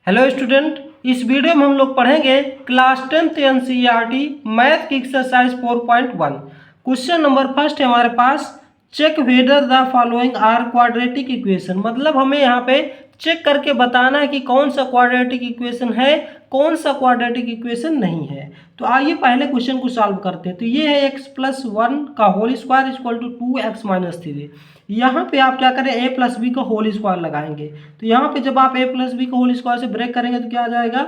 Hello student, इस video में हम लोग पढ़ेंगे क्लास 10th एनसीईआरटी मैथ की एक्सरसाइज 4.1। क्वेश्चन नंबर फर्स्ट है हमारे पास, check whether the following are quadratic equation. मतलब हमें यहाँ पे चेक करके बताना है कि कौन सा क्वाड्रेटिक इक्वेशन है, कौन सा क्वाड्रेटिक इक्वेशन नहीं है। तो आइए पहले क्वेश्चन को सॉल्व करते हैं। तो ये है x+1 का whole square equal to 2x-3। यहाँ पे आप क्या करें, a प्लस बी का होल स्क्वायर लगाएंगे। तो यहाँ पे जब आप a प्लस बी का होल स्क्वायर से ब्रेक करेंगे तो क्या आ जाएगा,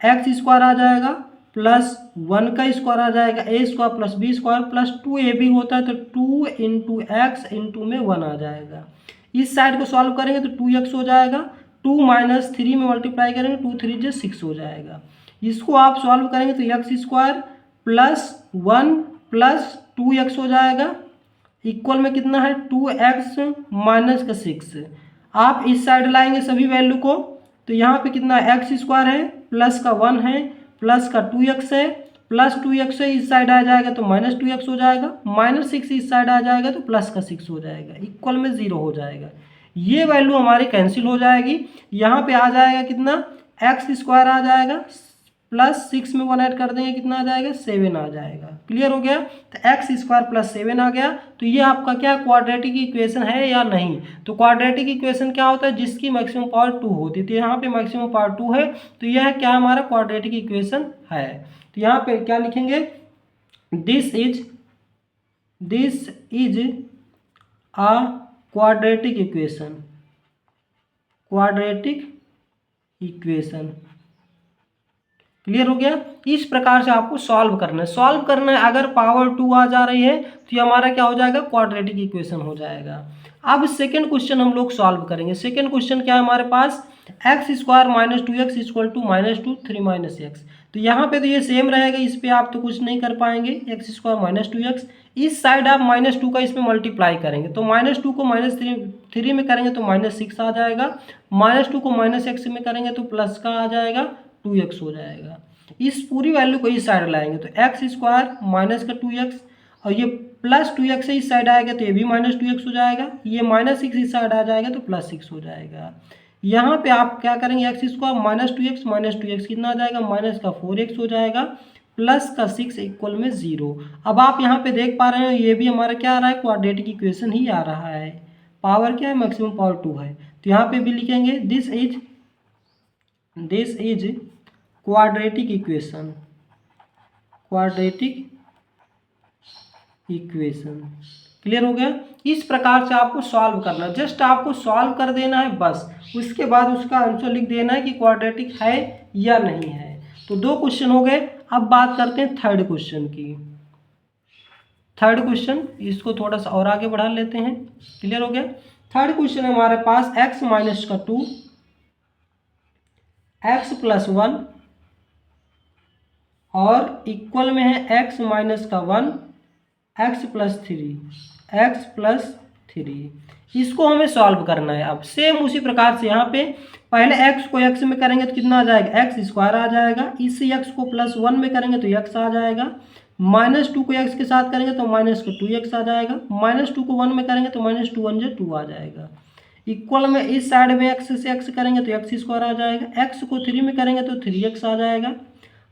एक्स स्क्वायर आ जाएगा प्लस 1 का स्क्वायर आ जाएगा, a square plus B square plus 2ab होता है तो 2 इंटू एक्स इंटू में 1 आ जाएगा। इस साइड को सॉल्व करेंगे तो 2x हो जाएगा, 2 माइनस 3 में मल्टीप्लाई करेंगे 2 3 जो 6 हो जाएगा। इसको आप सॉल्व करेंगे तो x square plus 1 plus 2x हो जाएगा, इक्वल में कितना है 2x माइनस का 6। आप इस साइड लाएंगे सभी वैल्यू को तो यहाँ पे कितना एक्स स्क्वायर है प्लस का 1 है प्लस का 2x है प्लस 2x है, इस साइड आ जाएगा तो माइनस 2x हो जाएगा, माइनस 6 इस साइड आ जाएगा तो प्लस का 6 हो जाएगा, इक्वल में 0 हो जाएगा। ये वैल्यू हमारी कैंसिल हो जाएगी। यहाँ पे आ जाएगा कितना, एक्स स्क्वायर आ जाएगा प्लस 6 में 1 ऐड कर देंगे कितना आ जाएगा 7 आ जाएगा। क्लियर हो गया। तो एक्स स्क्वायर प्लस 7 आ गया। तो ये आपका क्या क्वाड्रेटिक इक्वेशन है या नहीं। तो क्वाड्रेटिक इक्वेशन क्या होता है, जिसकी मैक्सिमम पावर 2 होती है। तो यहाँ पे मैक्सिमम पावर 2 है तो यह क्या हमारा क्वाड्रेटिक इक्वेशन है। तो यहाँ पे क्या लिखेंगे, this is a quadratic equation. Clear हो गया। इस प्रकार से आपको सॉल्व करना है। अगर पावर 2 आ जा रही है तो ये हमारा क्या हो जाएगा, क्वाड्रेटिक इक्वेशन हो जाएगा। अब सेकंड क्वेश्चन हम लोग सॉल्व करेंगे। सेकंड क्वेश्चन क्या है हमारे पास, x square minus 2x equal to -2 3 minus x. तो यहाँ पे तो ये सेम रहेगा, इस पे आप तो कुछ नहीं कर पाएंगे। एक्स स्क्वायर माइनस 2x, इस साइड आप -2 का इसमें मल्टीप्लाई करेंगे तो -2 को -3 में करेंगे तो -6 आ जाएगा, -2 को -x में करेंगे तो प्लस का आ जाएगा 2x हो जाएगा। इस पूरी वैल्यू को इस साइड लाएंगे तो एक्स स्क्वायर माइनस का 2x और ये प्लस 2x इस साइड आएगा तो ये भी -2x हो जाएगा, ये -6 इस साइड आ जाएगा तो +6 हो जाएगा। यहाँ पे आप क्या करेंगे, एक्स स्क्वायर -2x कितना आ जाएगा, माइनस का 4x हो जाएगा प्लस का 6 इक्वल में 0। अब आप यहाँ पे देख पा रहे हो ये भी हमारा क्या आ रहा है, क्वाड्रेटिक इक्वेशन ही आ रहा है। पावर क्या है, मैक्सिमम पावर 2 है। तो यहाँ पे भी लिखेंगे this is quadratic equation. Clear हो गया। इस प्रकार से आपको सॉल्व करना, जस्ट आपको सॉल्व कर देना है बस, उसके बाद उसका आंसर लिख देना है कि क्वाड्रेटिक है या नहीं है। तो 2 क्वेश्चन हो गए। अब बात करते हैं थर्ड क्वेश्चन की। थर्ड क्वेश्चन, इसको थोड़ा सा और आगे बढ़ा लेते हैं। क्लियर हो गया। थर्ड क्वेश्चन है हमारे पास x माइनस का 2 x प्लस 1 और इक्वल में है x माइनस का 1 x प्लस 3। इसको हमें सॉल्व करना है। अब सेम उसी प्रकार से यहाँ पे पहले x को x में करेंगे तो कितना आ जाएगा, एक्स स्क्वायर आ जाएगा, इसी x को +1 में करेंगे तो x आ जाएगा, -2 को x के साथ करेंगे तो माइनस का 2x आ जाएगा, -2 को 1 में करेंगे तो -2 1 जो 2 आ जाएगा, इक्वल में इस साइड में x से x करेंगे तो x स्क्वायर आ जाएगा, x को 3 में करेंगे तो 3x आ जाएगा,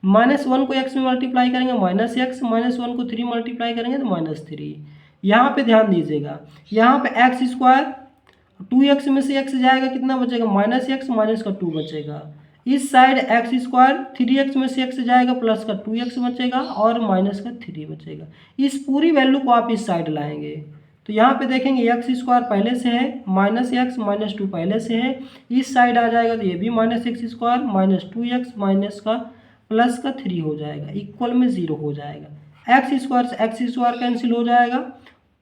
-1 को x में मल्टीप्लाई करेंगे -x, -1 को 3 मल्टीप्लाई करेंगे तो -3। यहाँ पे ध्यान दीजिएगा, यहाँ पे एक्स स्क्वायर 2x में से x जाएगा कितना बचेगा, -x माइनस का 2 बचेगा, इस साइड एक्स स्क्वायर 3x में से x जाएगा प्लस का 2x बचेगा और माइनस का 3 बचेगा। इस पूरी वैल्यू को आप इस साइड लाएंगे तो यहाँ पे देखेंगे एक्स स्क्वायर पहले से है, -x -2 पहले से है, इस साइड आ जाएगा तो ये भी -x स्क्वायर -2x माइनस का प्लस का 3 हो जाएगा, इक्वल में 0 हो जाएगा। एक्स स्क्वायर से एक्स स्क्वायर कैंसिल हो जाएगा,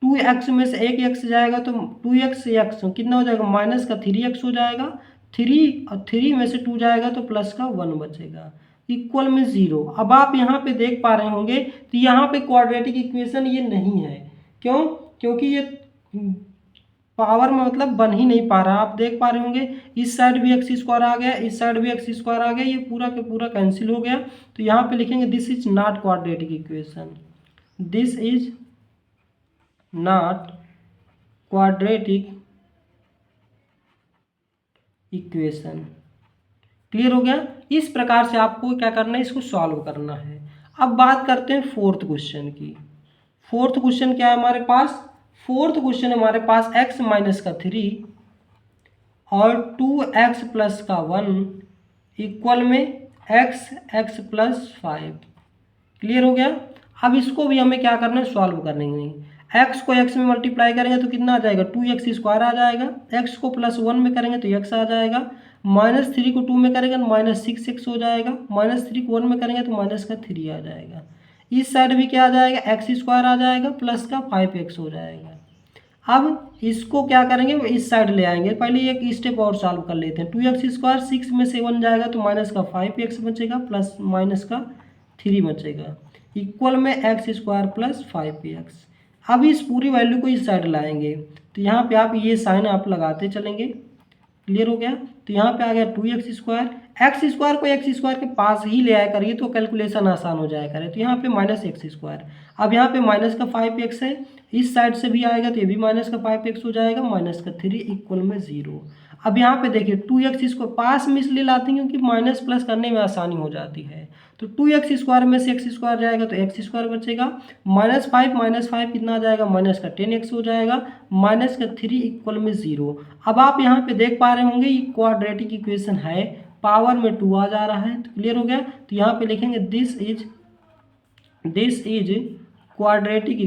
2x में से एक x जाएगा तो 2x से x कितना हो जाएगा, माइनस का 3x हो जाएगा, 3 और 3 में से 2 जाएगा तो प्लस का 1 बचेगा, इक्वल में 0। अब आप यहाँ पे देख पा रहे होंगे तो यहाँ पे क्वाड्रेटिक इक्वेशन ये नहीं है। क्यों, क्योंकि ये पावर में मतलब बन ही नहीं पा रहा। आप देख पा रहे होंगे इस साइड भी एक्स स्क्वायर आ गया, इस साइड भी एक्स स्क्वायर आ गया, ये पूरा के पूरा कैंसिल हो गया। तो यहाँ पे लिखेंगे this is not quadratic equation, this is not quadratic equation. Clear हो गया। इस प्रकार से आपको क्या करना है, इसको सॉल्व करना है। अब बात करते हैं फोर्थ क्वेश्चन की। फोर्थ क्वेश्चन क्या है हमारे पास, फोर्थ क्वेश्चन हमारे पास x माइनस का 3 और 2x प्लस का 1 इक्वल में x प्लस 5। क्लियर हो गया। अब इसको भी हमें क्या करना है, सॉल्व करेंगे। x को x में मल्टीप्लाई करेंगे तो कितना आ जाएगा, 2x स्क्वायर आ जाएगा। x को प्लस 1 में करेंगे तो x आ जाएगा। -3 को 2 में करेंगे तो -6x हो जाएगा। -3 को 1 में करेंगे तो माइनस का 3 आ जाएगा। इस साइड भी क्या आ जाएगा, x स्क्वायर आ जाएगा प्लस का 5x हो जाएगा। अब इसको क्या करेंगे, इस साइड ले आएंगे। पहले एक स्टेप और सॉल्व कर लेते हैं। 2x स्क्वायर 6 में से 1 जाएगा तो माइनस का 5x बचेगा प्लस माइनस का 3 बचेगा इक्वल में x स्क्वायर प्लस 5x। अब इस पूरी वैल्यू को इस साइड लाएंगे तो यहाँ पे आप ये साइन आप लगाते चलेंगे। क्लियर हो गया। तो यहाँ पे आ गया 2x स्क्वायर, एक्स स्क्वायर को एक्स स्क्वायर के पास ही ले आया करिए तो कैलकुलेशन आसान हो जाया करे। तो यहाँ पे माइनस एक्स स्क्वायर, अब यहाँ पे माइनस का 5x है, इस साइड से भी आएगा तो ये भी माइनस का 5x हो जाएगा, माइनस का 3 इक्वल में 0। अब यहाँ पे देखिए 2x इसको पास में इसलिए लाते हैं क्योंकि माइनस प्लस करने में आसानी हो जाती है। तो 2x स्क्वायर में से एक्स स्क्वायर जाएगा तो एक्स स्क्वायर बचेगा। -5 कितना आ जाएगा, माइनस का 10x हो जाएगा, माइनस का 3 इक्वल में 0। अब आप यहाँ पे देख पा रहे होंगे ये क्वाड्रेटिक इक्वेशन है, पावर में 2 आ जा रहा है। तो क्लियर हो गया। तो यहाँ पे लिखेंगे दिस इज क्वाड्रेटिक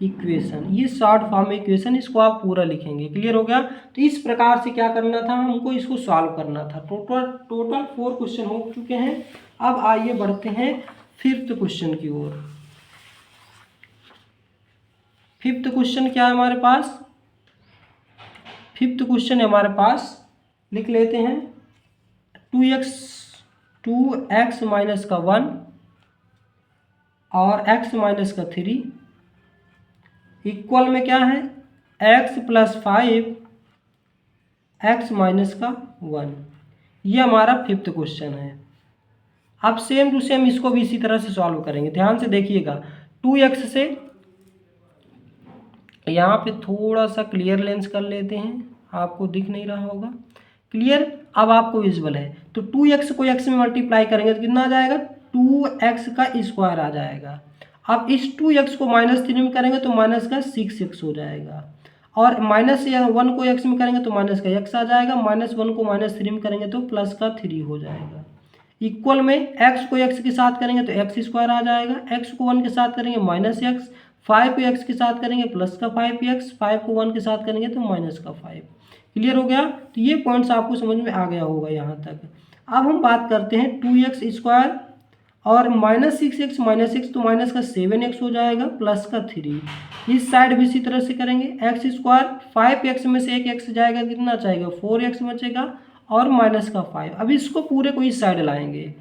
इक्वेशन, ये शॉर्ट फॉर्म इक्वेशन, इसको आप पूरा लिखेंगे। क्लियर हो गया। तो इस प्रकार से क्या करना था, हमको इसको सॉल्व करना था। टोटल 4 क्वेश्चन हो चुके हैं। अब आइए बढ़ते हैं फिफ्थ क्वेश्चन की ओर। फिफ्थ क्वेश्चन क्या है हमारे पास, फिफ्थ क्वेश्चन हमारे पास लिख लेते हैं 2x माइनस का 1 और x माइनस का 3 इक्वल में क्या है, x प्लस 5 x माइनस का 1। ये हमारा फिफ्थ क्वेश्चन है। अब सेम टू सेम इसको भी इसी तरह से सॉल्व करेंगे। ध्यान से देखिएगा, 2x से यहाँ पे थोड़ा सा क्लियर लेंस कर लेते हैं, आपको दिख नहीं रहा होगा। क्लियर, अब आपको विजुअल है। तो 2x को x में मल्टीप्लाई करेंगे तो कितना आ जाएगा, 2x का स्क्वायर आ जाएगा। अब इस 2x को -3 में करेंगे तो माइनस का 6x हो जाएगा, और -1 को x में करेंगे तो माइनस का x आ जाएगा, -1 को -3 में करेंगे तो प्लस का 3 हो जाएगा। इक्वल में x को x के साथ करेंगे तो x स्क्वायर आ जाएगा, x को 1 के साथ करेंगे -x, 5 को x के साथ करेंगे प्लस का 5x, 5 को 1 के साथ करेंगे तो माइनस का 5। क्लियर हो गया। तो ये पॉइंट्स आपको समझ में आ गया होगा यहाँ तक। अब हम बात करते हैं 2x स्क्वायर और -6x -6 तो माइनस का 7x हो जाएगा प्लस का 3। इस साइड भी इसी तरह से करेंगे, एक्स स्क्वायर 5x में से एक x जाएगा, कितना जाएगा 4x बचेगा और माइनस का 5। अब इसको पूरे को इस साइड लाएंगे,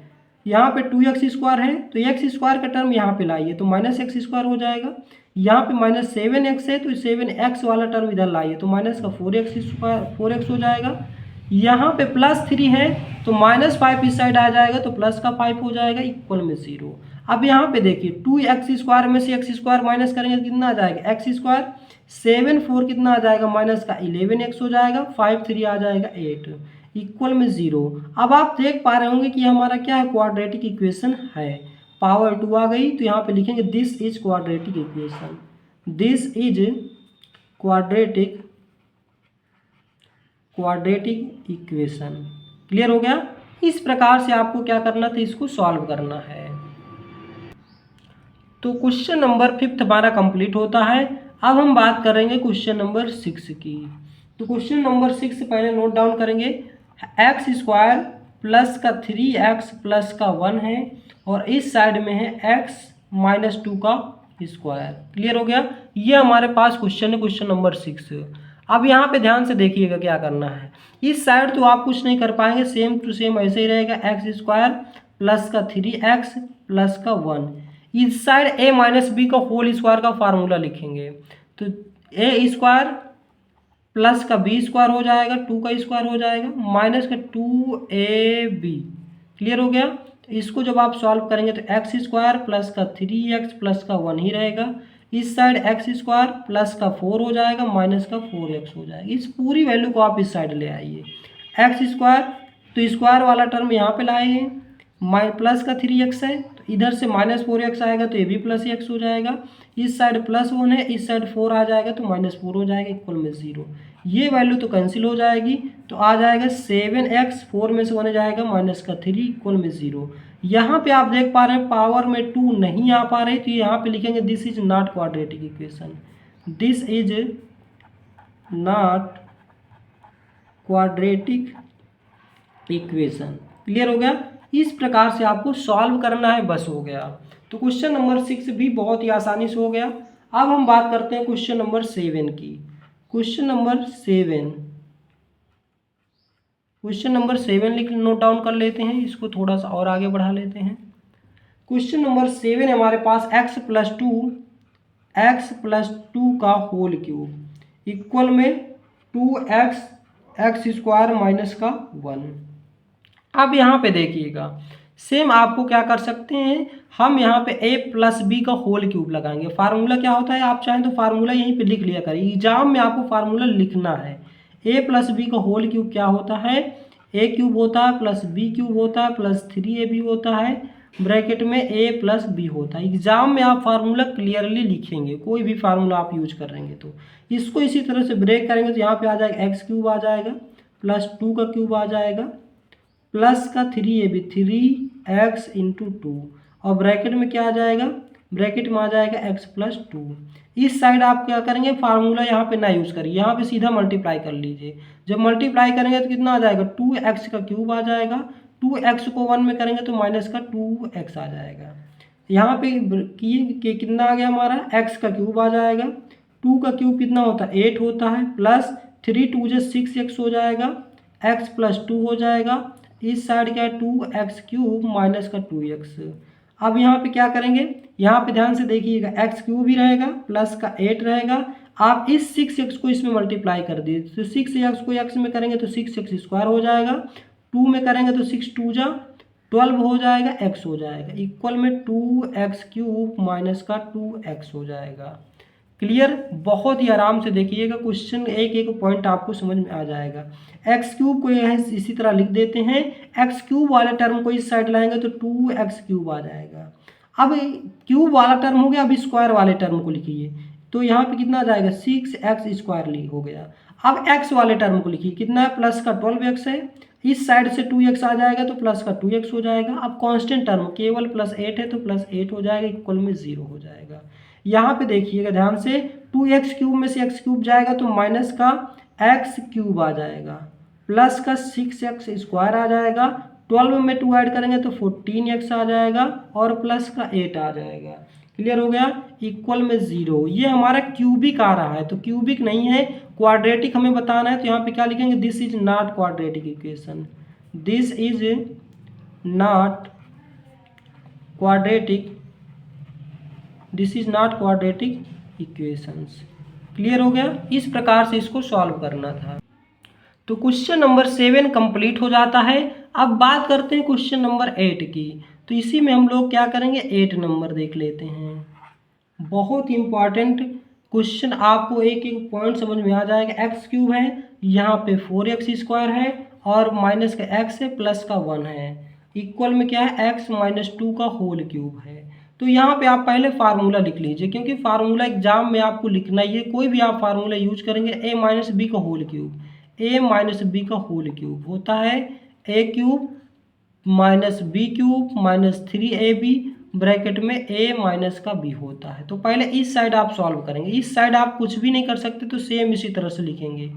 यहाँ पे 2x स्क्वायर है तो x स्क्वायर का टर्म यहाँ पे लाइए तो -x स्क्वायर हो जाएगा। यहाँ पे -7x है तो 7x वाला टर्म इधर लाइए तो माइनस का 4x हो जाएगा। यहाँ पे +3 है तो -5 इस साइड आ जाएगा तो प्लस का 5 हो जाएगा इक्वल में 0। अब यहाँ पे देखिए 2x स्क्वायर में से x स्क्वायर माइनस करेंगे तो कितना आ जाएगा, x स्क्वायर 7 4 कितना आ जाएगा, माइनस का 11x हो जाएगा, 5 3 आ जाएगा 8 इक्वल में 0। अब आप देख पा रहे होंगे कि हमारा क्या है, क्वाड्रेटिक इक्वेशन है। पावर 2 आ गई तो यहाँ पे लिखेंगे this is quadratic equation, this is quadratic equation. Clear हो गया। इस प्रकार से आपको क्या करना था, इसको सॉल्व करना है। तो क्वेश्चन नंबर 5 हमारा कंप्लीट होता है। अब हम बात करेंगे क्वेश्चन नंबर 6 की। तो क्वेश्चन नंबर 6 पहले नोट डाउन करेंगे, एक्स स्क्वायर प्लस का 3x प्लस का 1 है और इस साइड में है x -2 का स्क्वायर। क्लियर हो गया। ये हमारे पास क्वेश्चन है, क्वेश्चन नंबर 6। अब यहाँ पे ध्यान से देखिएगा क्या करना है। इस साइड तो आप कुछ नहीं कर पाएंगे, सेम टू सेम ऐसे ही रहेगा, एक्स स्क्वायर प्लस का 3x प्लस का 1। इस साइड a - b का होल स्क्वायर का फार्मूला लिखेंगे तो a स्क्वायर प्लस का b स्क्वायर हो जाएगा, 2 का स्क्वायर हो जाएगा, माइनस का 2ab। क्लियर हो गया। तो इसको जब आप सॉल्व करेंगे तो एक्स स्क्वायर प्लस का 3x प्लस का 1 ही रहेगा, इस साइड एक्स स्क्वायर प्लस का 4 हो जाएगा, माइनस का 4x हो जाएगा। इस पूरी वैल्यू को आप इस साइड ले आइए। एक्स स्क्वायर, तो स्क्वायर वाला टर्म यहाँ पे लाए हैं, प्लस का 3x है तो इधर से -4x आएगा तो ये भी प्लस x हो जाएगा, इस साइड +1 है, इस साइड 4 आ जाएगा तो -4 हो जाएगा, इक्वल में 0। ये वैल्यू तो कैंसिल हो जाएगी, तो आ जाएगा 7x, 4 में से 1 जाएगा -3 इक्वल में 0। यहाँ पे आप देख पा रहे हैं पावर में 2 नहीं आ पा रही, तो यहाँ पे लिखेंगे this is not quadratic equation, this is not quadratic equation. Clear हो गया? इस प्रकार से आपको सॉल्व करना है, बस हो गया। तो क्वेश्चन नंबर 6 भी बहुत ही आसानी से हो गया। अब हम बात करते हैं क्वेश्चन नंबर 7 की। क्वेश्चन नंबर 7 लिख नोट डाउन कर लेते हैं, इसको थोड़ा सा और आगे बढ़ा लेते हैं। क्वेश्चन नंबर 7 हमारे पास x प्लस टू का होल क्यूब इक्वल में 2x स्क्वायर माइनस का 1। अब यहाँ पे देखिएगा, सेम आपको क्या कर सकते हैं, हम यहाँ पे a प्लस बी का होल क्यूब लगाएंगे। फार्मूला क्या होता है, आप चाहें तो फार्मूला यहीं पे लिख लिया करिए, एग्जाम में आपको फार्मूला लिखना है। a प्लस बी का होल क्यूब क्या होता है, a क्यूब होता है प्लस b क्यूब होता है प्लस 3ab होता है, ब्रैकेट में a प्लस बी होता है। एग्जाम में आप फार्मूला क्लियरली लिखेंगे, कोई भी फार्मूला आप यूज करेंगे तो इसको इसी तरह से ब्रेक करेंगे तो यहाँ पे आ जाएगा x क्यूब आ जाएगा, प्लस 2 का क्यूब आ जाएगा, प्लस का 3ab 3x इंटू 2, और ब्रैकेट में क्या आ जाएगा, ब्रैकेट में आ जाएगा x प्लस 2। इस साइड आप क्या करेंगे, फार्मूला यहाँ पे ना यूज़ करिए, यहाँ पे सीधा मल्टीप्लाई कर लीजिए। जब मल्टीप्लाई करेंगे तो कितना आ जाएगा, 2x का क्यूब आ जाएगा, 2x को 1 में करेंगे तो माइनस का 2x आ जाएगा। यहाँ पे कितना आ गया हमारा, x का क्यूब आ जाएगा, 2 का क्यूब कितना होता है 8 होता है, प्लस 3 2 जो 6x हो जाएगा, x प्लस 2 हो जाएगा, इस साइड क्या है 2x क्यूब माइनस का 2x। अब यहाँ पे क्या करेंगे, यहाँ पे ध्यान से देखिएगा, x क्यूब भी रहेगा प्लस का 8 रहेगा, आप इस 6x को इसमें मल्टीप्लाई कर दिए तो 6x को x में करेंगे तो 6x स्क्वायर हो जाएगा, 2 में करेंगे तो 6 2 जा 12 हो जाएगा, x हो जाएगा, इक्वल में 2x क्यूब माइनस का 2x हो जाएगा। क्लियर? बहुत ही आराम से देखिएगा, क्वेश्चन एक एक पॉइंट आपको समझ में आ जाएगा। एक्स क्यूब को यह इसी तरह लिख देते हैं, एक्स क्यूब वाले टर्म को इस साइड लाएंगे तो 2x क्यूब आ जाएगा। अब क्यूब वाला टर्म हो गया, अब स्क्वायर वाले टर्म को लिखिए, तो यहाँ पे कितना आ जाएगा 6x स्क्वायर हो गया। अब x वाले टर्म को लिखिए, कितना है प्लस का 12x है, इस साइड से 2x आ जाएगा तो प्लस का 2x हो जाएगा। अब कांस्टेंट टर्म केवल प्लस 8 है तो प्लस 8 हो जाएगा, इक्वल में 0 हो जाएगा। यहाँ पे देखिएगा ध्यान से, 2x क्यूब में से x क्यूब जाएगा तो माइनस का x क्यूब आ जाएगा, प्लस का 6x स्क्वायर आ जाएगा, 12 में 2 ऐड करेंगे तो 14x आ जाएगा, और प्लस का 8 आ जाएगा। क्लियर हो गया? इक्वल में 0। ये हमारा क्यूबिक आ रहा है, तो क्यूबिक नहीं है, क्वाड्रेटिक हमें बताना है, तो यहाँ पे क्या लिखेंगे, this is not quadratic equation, this is not quadratic, this is not quadratic equations. Clear हो गया? इस प्रकार से इसको सॉल्व करना था। तो क्वेश्चन नंबर 7 कंप्लीट हो जाता है। अब बात करते हैं क्वेश्चन नंबर 8 की, तो इसी में हम लोग क्या करेंगे, 8 नंबर देख लेते हैं। बहुत इंपॉर्टेंट क्वेश्चन, आपको एक एक पॉइंट समझ में आ जाएगा। एक्स क्यूब है, यहाँ पे 4x स्क्वायर है, और माइनस का x है प्लस का 1 है, इक्वल में क्या है x माइनस 2 का होल क्यूब है। तो यहाँ पे आप पहले फार्मूला लिख लीजिए, क्योंकि फार्मूला एग्जाम में आपको लिखना ही है, कोई भी आप फार्मूला यूज करेंगे, a माइनस बी का whole cube, a minus B का होल क्यूब होता है a cube minus B cube minus 3ab, bracket में a माइनस का b होता है। तो पहले इस साइड आप सॉल्व करेंगे, इस साइड आप कुछ भी नहीं कर सकते, तो सेम इसी तरह से लिखेंगे,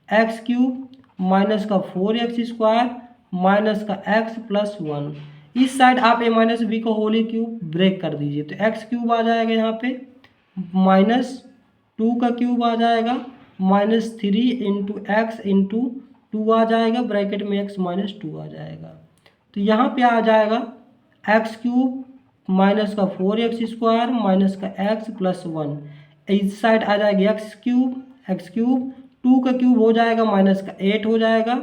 x क्यूब माइनस का 4x स्क्वायर माइनस का x प्लस 1, इस साइड आप a माइनस बी का होल क्यूब ब्रेक कर दीजिए, तो x क्यूब आ जाएगा, यहाँ पे माइनस 2 का क्यूब आ जाएगा, माइनस 3 इंटू एक्स इंटू 2 आ जाएगा, ब्रैकेट में x माइनस 2 आ जाएगा। तो यहाँ पे आ जाएगा x क्यूब माइनस का 4x स्क्वायर माइनस का x प्लस 1, इस साइड आ जाएगा x क्यूब 2 का क्यूब हो जाएगा, माइनस का 8 हो जाएगा,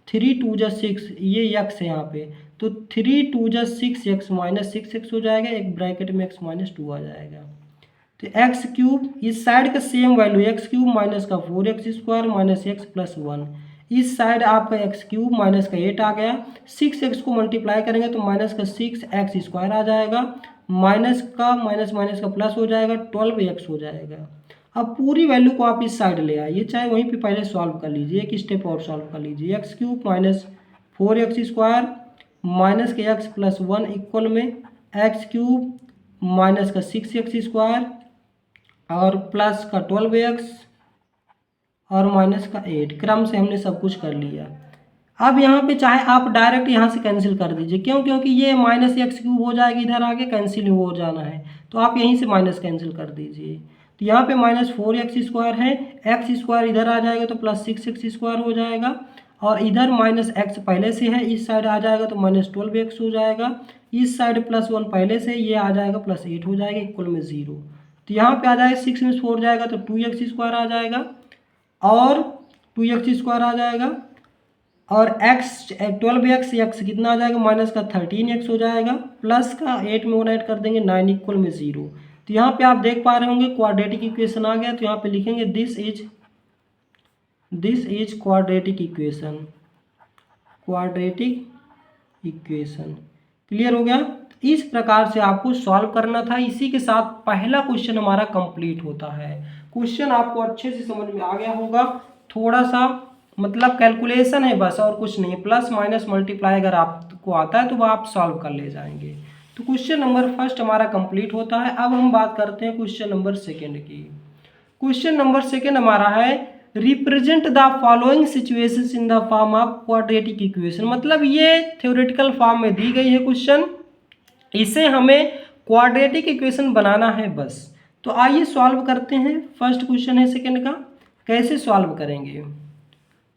3 2 जा 6, ये x है यहाँ पे, तो 3 2 जा 6x माइनस 6x हो जाएगा, एक ब्रैकेट में x माइनस 2 आ जाएगा। तो एक्स क्यूब इस साइड का same value, x cube minus का 4x square minus x plus 1, इस साइड आपका एक्स क्यूब माइनस का 8 आ गया, 6x को मल्टीप्लाई करेंगे तो माइनस का 6x स्क्वायर आ जाएगा, माइनस का माइनस माइनस का प्लस हो जाएगा, 12x हो जाएगा। अब पूरी वैल्यू को आप इस साइड ले आइए, चाहे वहीं पे पहले सॉल्व कर लीजिए, एक स्टेप और सॉल्व कर लीजिए। X cube minus 4x square minus के x प्लस 1 इक्वल में एक्स क्यूब माइनस का 6x स्क्वायर और प्लस का 12x और माइनस का 8, क्रम से हमने सब कुछ कर लिया। अब यहाँ पे चाहे आप डायरेक्ट यहाँ से कैंसिल कर दीजिए, क्यों? क्योंकि ये माइनस एक्स क्यूब हो जाएगी, इधर आगे कैंसिल हो जाना है, तो आप यहीं से माइनस कैंसिल कर दीजिए। तो यहाँ पे माइनस 4x स्क्वायर है, एक्स स्क्वायर इधर आ जाएगा तो प्लस 6x स्क्वायर हो जाएगा, और इधर माइनस एक्स पहले से है, इस साइड आ जाएगा तो माइनस 12x हो जाएगा, इस साइड प्लस 1 पहले से, ये आ जाएगा प्लस 8 हो जाएगा, इक्वल में 0। तो यहाँ पे आ जाएगा 6 में 4 जाएगा तो 2x स्क्वायर आ जाएगा, और 2x स्क्वायर आ जाएगा, और x 12x x कितना आ जाएगा, माइनस का 13x हो जाएगा, प्लस का 8 में 1 ऐड कर देंगे 9 इक्वल में 0। तो यहाँ पे आप देख पा रहे होंगे क्वाड्रेटिक इक्वेशन आ गया। तो यहाँ पे लिखेंगे this is quadratic equation, quadratic equation. Clear हो गया? इस प्रकार से आपको सॉल्व करना था। इसी के साथ पहला क्वेश्चन हमारा कंप्लीट होता है। क्वेश्चन आपको अच्छे से समझ में आ गया होगा, थोड़ा सा मतलब कैलकुलेशन है बस, और कुछ नहीं है। प्लस माइनस मल्टीप्लाई अगर आपको आता है तो वह आप सॉल्व कर ले जाएंगे। तो क्वेश्चन नंबर फर्स्ट हमारा कंप्लीट होता है। अब हम बात करते हैं क्वेश्चन नंबर सेकंड की। क्वेश्चन नंबर सेकंड हमारा है represent the following situations in the form of quadratic equation. मतलब ये थ्योरेटिकल फॉर्म में दी गई है क्वेश्चन, इसे हमें क्वाड्रेटिक इक्वेशन बनाना है बस। तो आइए सॉल्व करते हैं। फर्स्ट क्वेश्चन है सेकंड का, कैसे सॉल्व करेंगे?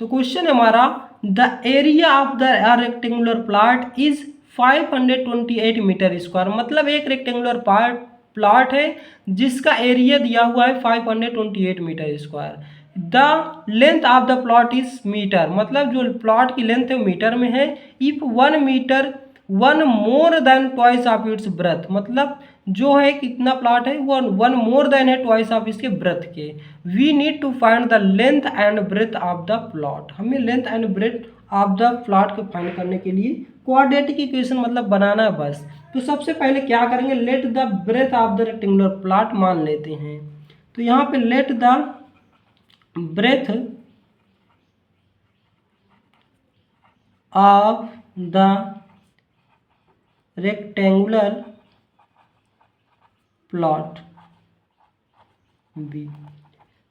तो क्वेश्चन हमारा the area of the rectangular plot is 528 metre square. मतलब एक रेक्टेंगुलर प्लॉट है जिसका एरिया दिया हुआ है 528 metre square. The length of the plot is metre, मतलब जो प्लॉट की लेंथ है वो मीटर में है। If 1 metre 1 more than twice of its breadth, मतलब जो है कितना प्लॉट है वो 1 मोर देन है ट्वाइस ऑफ इसके ब्रेथ के। We need to find the length and breadth of the plot. हमें length and breadth of the plot को फाइंड करने के लिए क्वाड्रेटिक इक्वेशन मतलब बनाना है बस। तो सबसे पहले क्या करेंगे, let the breadth of the rectangular plot मान लेते हैं। तो यहाँ पे let the breadth of the rectangular plot B,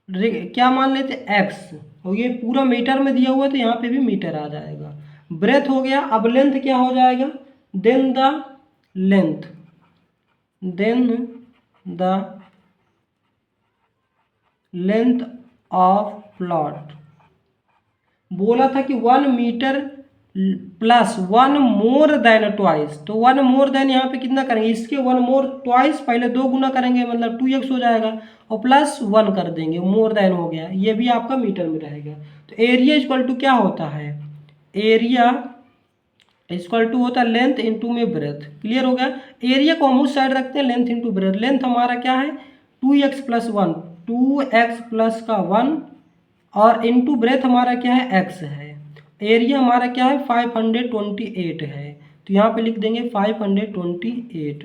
क्या मान लेते एक्स, और ये पूरा मीटर में दिया हुआ है तो यहाँ पे भी मीटर आ जाएगा। ब्रेथ हो गया, अब लेंथ क्या हो जाएगा, then the length of plot. बोला था कि 1 metre plus 1 more than twice, तो 1 मोर देन यहाँ पे कितना करेंगे, इसके 1 मोर ट्वाइस, पहले 2 गुना करेंगे मतलब 2x हो जाएगा, और प्लस 1 कर देंगे, मोर देन हो गया, ये भी आपका मीटर में रहेगा। तो एरिया इक्वल टू क्या होता है, एरिया इक्वल टू होता है लेंथ इंटू में ब्रेथ। क्लियर हो गया? एरिया को हम उस साइड रखते हैं, लेंथ इंटू ब्रेथ। लेंथ हमारा क्या है 2x प्लस 1, 2x प्लस का 1, और इंटू ब्रेथ हमारा क्या है x है। एरिया हमारा क्या है 528 है, तो यहाँ पे लिख देंगे 528।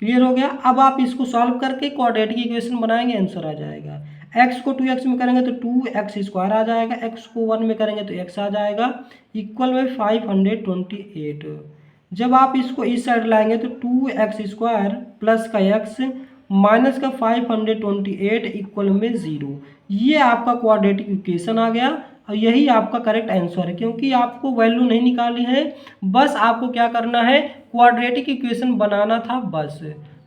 क्लियर हो गया? अब आप इसको सॉल्व करके क्वाड्रेटिक इक्वेशन बनाएंगे, आंसर आ जाएगा। x को 2x में करेंगे तो 2x स्क्वायर आ जाएगा, x को 1 में करेंगे तो x आ जाएगा, इक्वल में 528। जब आप इसको इस साइड लाएंगे तो 2x स्क्वायर प्लस का x माइनस का 528 इक्वल में 0। ये आपका क्वाड्रेटिक इक्वेशन आ गया, और यही आपका करेक्ट आंसर है, क्योंकि आपको वैल्यू नहीं निकाली है, बस आपको क्या करना है, क्वाड्रेटिक इक्वेशन बनाना था बस।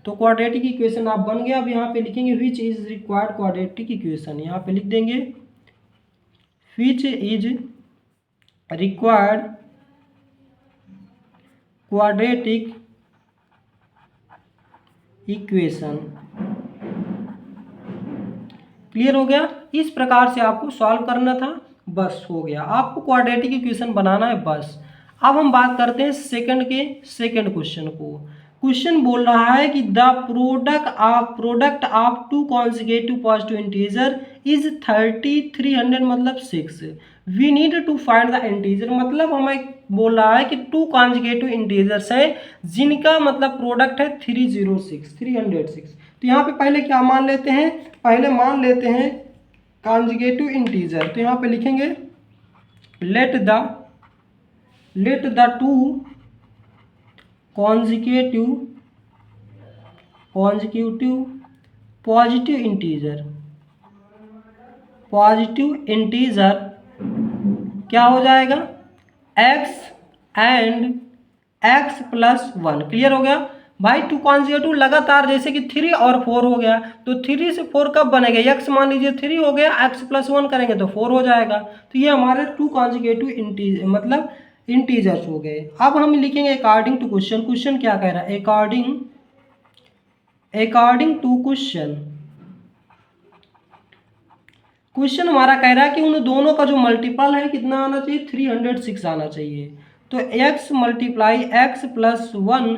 तो क्वाड्रेटिक इक्वेशन आप बन गया। अब यहाँ पे लिखेंगे which is required quadratic equation, यहाँ पे लिख देंगे which is required quadratic equation. Clear हो गया? इस प्रकार से आपको सॉल्व करना था, बस हो गया। आपको क्वाड्रेटिक इक्वेशन बनाना है बस। अब हम बात करते हैं सेकंड क्वेश्चन को। क्वेश्चन बोल रहा है कि the product of 2 consecutive positive integer is 30 300 मतलब 6 we need to find the integer, मतलब हमें बोल रहा है कि 2 कॉन्जुगेटिव इंटीजर्स हैं जिनका मतलब प्रोडक्ट है 306। तो यहाँ पे पहले क्या मान लेते हैं, पहले मान लेते हैं कॉन्जुगेटिव इंटीजर। तो यहाँ पे लिखेंगे let the 2 conjugative positive integer क्या हो जाएगा, x and x plus 1। Clear हो गया भाई। 2 कॉन्जुगेटिव लगातार, जैसे कि 3 और 4 हो गया, तो 3 से 4 कब बनेगा, x मान लीजिए 3 हो गया, x प्लस 1 करेंगे तो 4 हो जाएगा। तो ये हमारे 2 कॉन्जुगेटिव इंटीजर्स हो गए। अब हम लिखेंगे अकॉर्डिंग टू क्वेश्चन। क्वेश्चन क्या कह रहा है, अकॉर्डिंग टू क्वेश्चन हमारा कह रहा है कि उन दोनों का जो मल्टीपल है कितना आना चाहिए, 306 आना चाहिए। तो x multiply x plus 1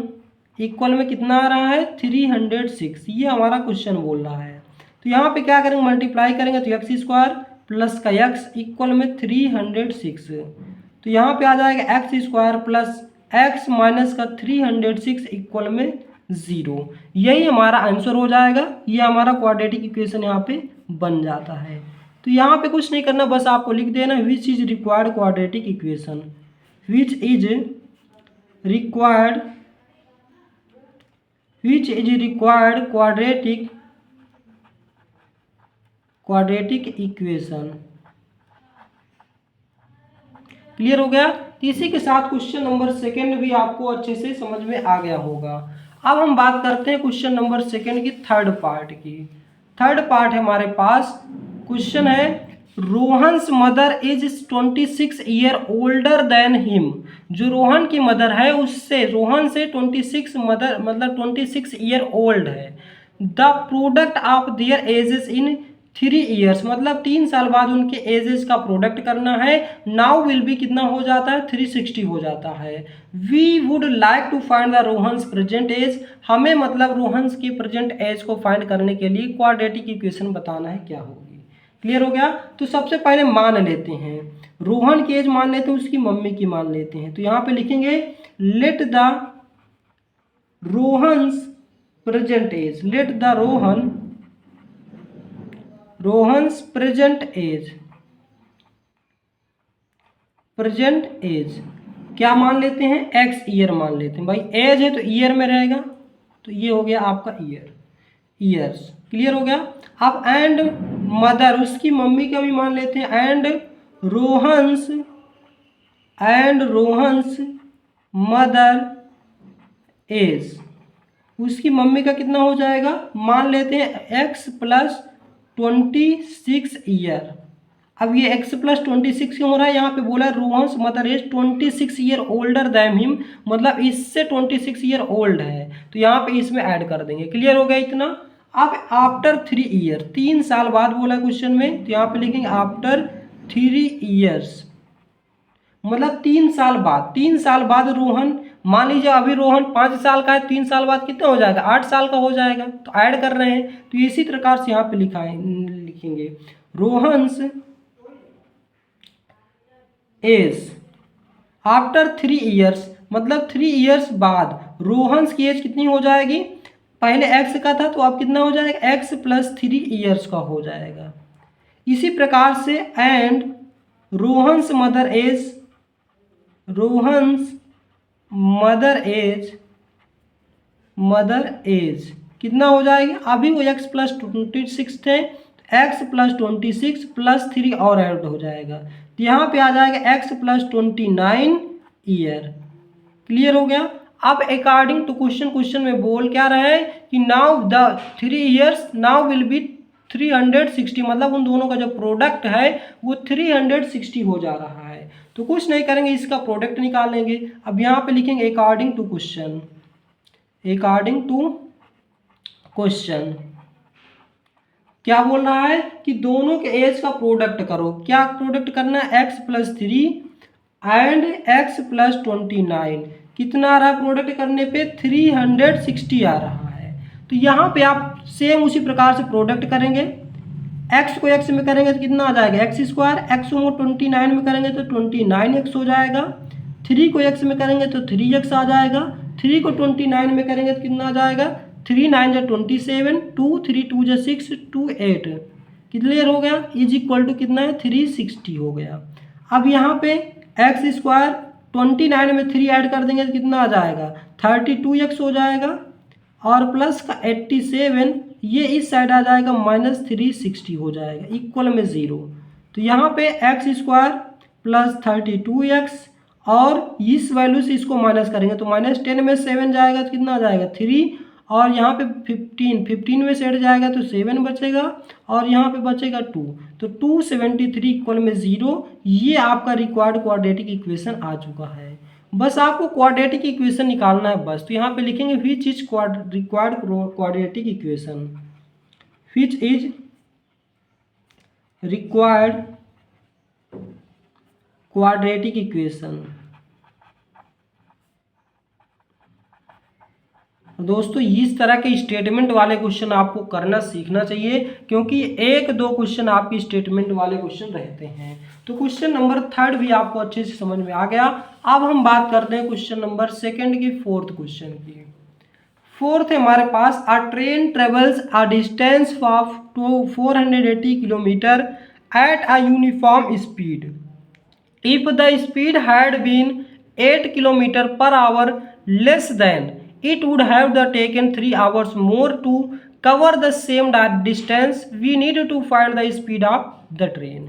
equal में कितना आ रहा है, 306। ये हमारा क्वेश्चन बोल रहा है। तो यहाँ पे क्या करेंगे, मल्टीप्लाई करेंगे तो x स्क्वायर प्लस का x इक्वल में 306। तो यहाँ पे आ जाएगा x square plus x minus का 306 इक्वल में 0। यही हमारा आंसर हो जाएगा। ये हमारा क्वाड्रेटिक इक्वेशन यहाँ पे बन जाता है। तो यहाँ पे कुछ नहीं करना, बस आपको लिख देना which is required quadratic equation, which is required quadratic equation. Clear हो गया। इसी के साथ क्वेश्चन नंबर 2 भी आपको अच्छे से समझ में आ गया होगा। अब हम बात करते हैं क्वेश्चन नंबर 2 की थर्ड पार्ट की। थर्ड पार्ट है हमारे पास, क्वेश्चन है Rohan's mother is 26 year older than him. जो रोहन की मदर है उससे, रोहन से 26 मदर मतलब 26 ईयर ओल्ड है। The product of their edges in 3 years, मतलब 3 साल बाद उनके एजेस का प्रोडक्ट करना है। नाउ विल बी कितना हो जाता है, 360 हो जाता है। We would like to find the Rohan's present age, हमें मतलब रोहन्स की प्रेजेंट एज को फाइंड करने के लिए क्वाड्रेटिक इक्वेशन बताना है क्या होगी। क्लियर हो गया। तो सबसे पहले मान लेते हैं, रोहन की एज मान लेते हैं, उसकी मम्मी की मान लेते हैं। तो यहाँ पे लिखेंगे let the Rohan's present age, let the Rohan's present age क्या मान लेते हैं, x ईयर मान लेते हैं। भाई एज है तो ईयर में रहेगा, तो ये हो गया आपका ईयर्स। क्लियर हो गया। अब एंड मदर, उसकी मम्मी का भी मान लेते हैं, एंड रोहन्स मदर एज, उसकी मम्मी का कितना हो जाएगा, मान लेते हैं x प्लस 26 ईयर। अब ये x प्लस 26 क्यों हो रहा है, यहाँ पे बोला Rohan's mother age 26 year older than him, मतलब इससे 26 ईयर ओल्ड है, तो यहाँ पे इसमें ऐड कर देंगे। क्लियर हो गया इतना। अब आफ्टर 3 ईयर, 3 साल बाद बोला क्वेश्चन में, तो यहाँ पे लिखेंगे आफ्टर 3 ईयर्स, मतलब 3 साल बाद। 3 साल बाद रोहन, मान लीजिए अभी रोहन 5 साल का है, 3 साल बाद कितना हो जाएगा, 8 साल का हो जाएगा, तो ऐड कर रहे हैं। तो इसी प्रकार से यहाँ पे लिखेंगे रोहन्स एज आफ्टर 3 ईयर्स, मतलब 3 ईयर्स बाद रोहन्स की एज कितनी हो जाएगी, पहले x का था तो अब कितना हो जाएगा, x प्लस 3 ईयर्स का हो जाएगा। इसी प्रकार से एंड रोहन्स मदर एज कितना हो जाएगा, अभी वो x प्लस 26 थे, x प्लस 26 प्लस 3 और ऐड हो जाएगा, तो यहाँ पे आ जाएगा x प्लस 29 ईयर। क्लियर हो गया। अब अकॉर्डिंग टू क्वेश्चन में बोल क्या रहा है कि now the 3 years now will be 360, मतलब उन दोनों का जो प्रोडक्ट है वो 360 हो जा रहा है। तो कुछ नहीं करेंगे, इसका प्रोडक्ट निकालेंगे। अब यहाँ पे लिखेंगे अकॉर्डिंग टू क्वेश्चन क्या बोल रहा है कि दोनों के एज का प्रोडक्ट करो। क्या प्रोडक्ट करना है, x plus 3 and x plus 29, कितना आ रहा है प्रोडक्ट करने पे, 360 आ रहा है। तो यहाँ पे आप सेम उसी प्रकार से प्रोडक्ट करेंगे, एक्स को एक्स में करेंगे तो कितना आ जाएगा एक्स स्क्वायर, एक्स को 29 में करेंगे तो 29x हो जाएगा। 3 को x में करेंगे तो 3x आ जाएगा। 3 को 29 में करेंगे तो कितना आ जाएगा 3 9 जा 27, 2 3 2 जा 6, 2 8 क्लियर हो गया। इज इक्वल टू कितना है 360 हो गया। अब यहाँ पे एक्स स्क्वायर 29 में 3 ऐड कर देंगे तो कितना आ जाएगा 32x हो जाएगा, और प्लस का 87 ये इस साइड आ जाएगा -360 हो जाएगा इक्वल में 0। तो यहाँ पे एक्स स्क्वायर प्लस 32x, और इस वैल्यू से इसको माइनस करेंगे तो -10 में 7 जाएगा तो कितना आ जाएगा 3, और यहाँ पे 15 में से हट जाएगा तो 7 बचेगा, और यहाँ पे बचेगा 2, तो 273 इक्वल में 0। ये आपका रिक्वायर्ड क्वाड्रेटिक इक्वेशन आ चुका है। बस आपको क्वाड्रेटिक इक्वेशन निकालना है बस। तो यहाँ पे लिखेंगे which is required quadratic equation, which is required quadratic equation. दोस्तों इस तरह के स्टेटमेंट वाले क्वेश्चन आपको करना सीखना चाहिए, क्योंकि 1-2 क्वेश्चन आपके स्टेटमेंट वाले क्वेश्चन रहते हैं। तो क्वेश्चन नंबर 3 भी आपको अच्छे से समझ में आ गया। अब हम बात करते हैं क्वेश्चन नंबर 2 की, 4th क्वेश्चन की। 4th है हमारे पास, a train travels a distance of 480 kilometre at a uniform speed. If the speed had been 8 kilometre per hour less than it would have taken 3 hours more to cover the same distance. We need to find the speed of the train.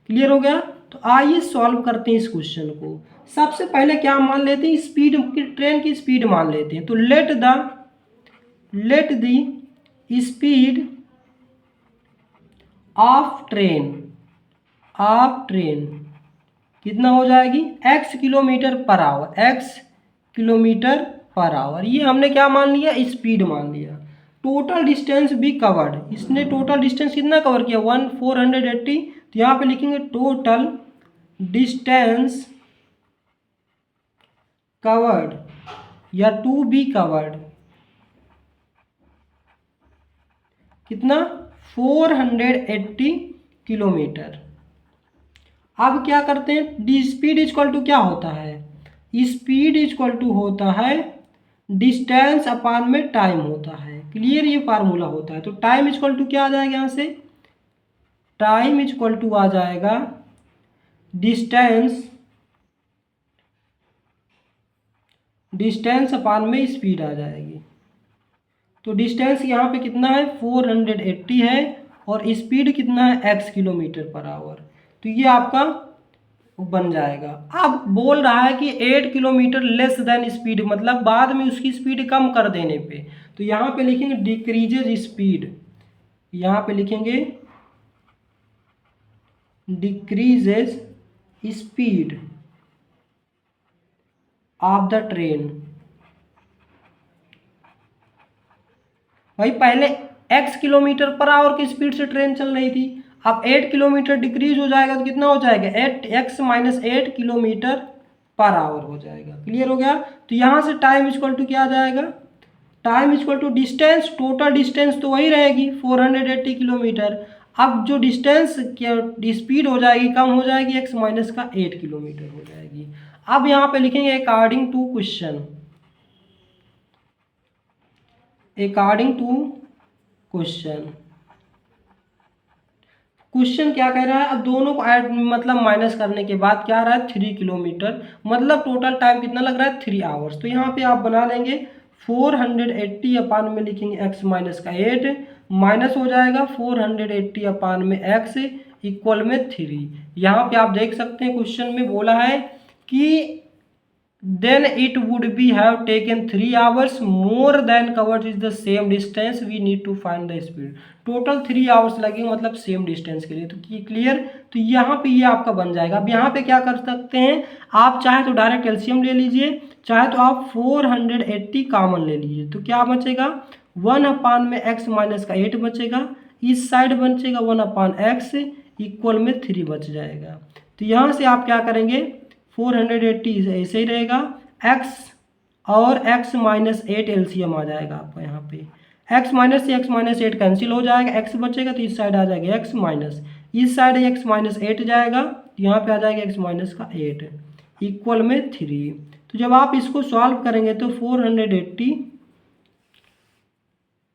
Clear हो गया। तो आइए solve करते हैं इस question को। सबसे पहले क्या मान लेते हैं, स्पीड की, ट्रेन की स्पीड मान लेते हैं। तो let the speed of train कितना हो जाएगी x kilometre per our, x kilometre per our. ये हमने क्या मान लिया स्पीड मान लिया। टोटल डिस्टेंस भी कवर्ड, इसने टोटल डिस्टेंस कितना कवर किया 480। तो यहाँ पे लिखेंगे टोटल डिस्टेंस कवर्ड या टू बी कवर्ड कितना 480 किलोमीटर। अब क्या करते हैं, डी स्पीड इक्वल टू क्या होता है, स्पीड इक्वल टू होता है डिस्टेंस अपान में टाइम होता है। क्लियर, ये फार्मूला होता है। तो टाइम इक्वल टू क्या आ जाएगा, यहाँ से टाइम इक्वल टू आ जाएगा डिस्टेंस अपान में स्पीड आ जाएगी। तो डिस्टेंस यहाँ पे कितना है 480 है, और स्पीड कितना है x किलोमीटर पर आवर। तो ये आपका बन जाएगा। अब बोल रहा है कि 8 किलोमीटर लेस देन स्पीड, मतलब बाद में उसकी स्पीड कम कर देने पे। तो यहाँ पे लिखेंगे डिक्रीजेज स्पीड, यहाँ पे लिखेंगे decreases speed of the train. भाई पहले x किलोमीटर पर आवर की स्पीड से ट्रेन चल रही थी, अब 8 किलोमीटर डिक्रीज हो जाएगा तो कितना हो जाएगा 8x - 8 किलोमीटर पर आवर हो जाएगा। क्लियर हो गया। तो यहाँ से टाइम इक्वल टू क्या आ जाएगा, time equal to distance, total distance तो वही रहेगी 480 किलोमीटर। अब जो डिस्टेंस स्पीड हो जाएगी कम हो जाएगी, x माइनस का 8 किलोमीटर हो जाएगी। अब यहाँ पे लिखेंगे अकॉर्डिंग टू क्वेश्चन क्या कह रहा है। अब दोनों को ऐड मतलब माइनस करने के बाद क्या आ रहा है 3 किलोमीटर, मतलब टोटल टाइम कितना लग रहा है 3 आवर्स। तो यहाँ पे आप बना लेंगे 480 अपान में लिखेंगे x माइनस का 8, माइनस हो जाएगा 480 अपान में x इक्वल में 3। यहाँ पे आप देख सकते हैं क्वेश्चन में बोला है कि then it would be have taken 3 hours more than covered is the same distance, we need to find the speed। Total 3 hours लगेंगे मतलब सेम डिस्टेंस के लिए। तो क्लियर, तो यहाँ पे ये आपका बन जाएगा। अब यहाँ पे क्या कर सकते हैं, आप चाहे तो डायरेक्ट एलसीएम ले लीजिए, चाहे तो आप 480 कॉमन ले लीजिए। तो क्या बचेगा 1 अपान में x माइनस का 8 बचेगा, इस साइड बचेगा 1 अपान x इक्वल में 3 बच जाएगा। तो यहाँ से आप क्या करेंगे 480 ऐसे ही रहेगा, x और x माइनस 8 एलसीएम आ जाएगा आपका यहाँ पे। x माइनस से x माइनस 8 कैंसिल हो जाएगा, x बचेगा तो इस साइड आ जाएगा x माइनस, इस साइड x माइनस 8 जाएगा तो यहाँ पे आ जाएगा x माइनस का 8 इक्वल में 3। तो जब आप इसको सॉल्व करेंगे तो 480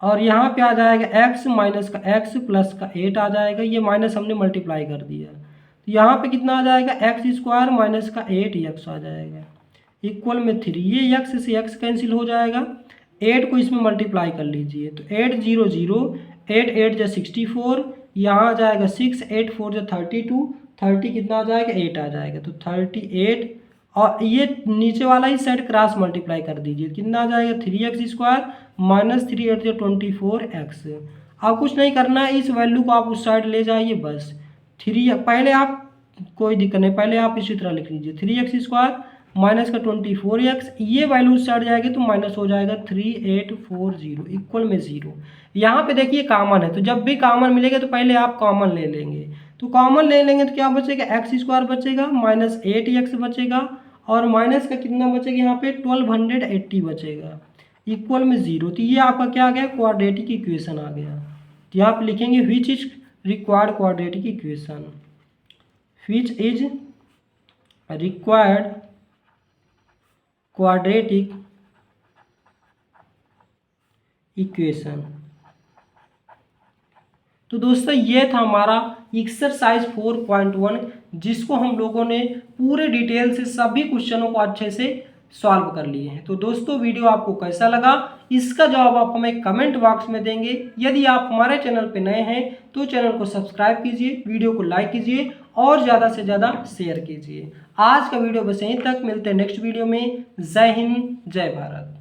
और यहाँ पे आ जाएगा x माइनस का x प्लस का 8 आ जाएगा, ये माइनस हमने मल्टीप्लाई कर दिया तो यहाँ पे कितना आ जाएगा एक्स स्क्वायर माइनस का 8x आ जाएगा इक्वल में 3। ये x से x कैंसिल हो जाएगा, 8 को इसमें मल्टीप्लाई कर लीजिए तो 8 0 0, 8 8 जा 64, यहाँ आ जाएगा 6, 8 4 जा 32, 30 कितना आ जाएगा 8 आ जाएगा तो 38 और ये नीचे वाला ही सेट क्रॉस मल्टीप्लाई कर दीजिए कितना आ जाएगा 3x स्क्वायर माइनस 3 8 जा 24x। अब कुछ नहीं करना है, इस वैल्यू को आप उस साइड ले जाइए बस। 3 पहले आप कोई दिक्कत नहीं, पहले आप इसी तरह लिख लीजिए 3x स्क्वायर माइनस का 24x, ये वैल्यू उस साइड जाएगी तो माइनस हो जाएगा 3840 इक्वल में 0। यहाँ पे देखिए कॉमन है तो जब भी कॉमन मिलेगा तो पहले आप कॉमन ले लेंगे, तो कॉमन ले लेंगे तो क्या बचेगा एक्स स्क्वायर बचेगा माइनस 8x बचेगा और माइनस का कितना बचेगा यहाँ पे 1280 बचेगा इक्वल में 0। तो ये आपका क्या आ गया क्वाड्रेटिक इक्वेशन आ गया। तो यहाँ पे लिखेंगे which is required quadratic equation, which is required quadratic equation. तो दोस्तों ये था हमारा एक्सरसाइज 4.1 जिसको हम लोगों ने पूरे डिटेल से सभी क्वेश्चनों को अच्छे से सॉल्व कर लिए हैं। तो दोस्तों वीडियो आपको कैसा लगा इसका जवाब आप हमें कमेंट बॉक्स में देंगे। यदि आप हमारे चैनल पर नए हैं तो चैनल को सब्सक्राइब कीजिए, वीडियो को लाइक कीजिए और ज़्यादा से ज़्यादा शेयर कीजिए। आज का वीडियो बस यहीं तक, मिलते हैं नेक्स्ट वीडियो में। जय हिंद, जय भारत।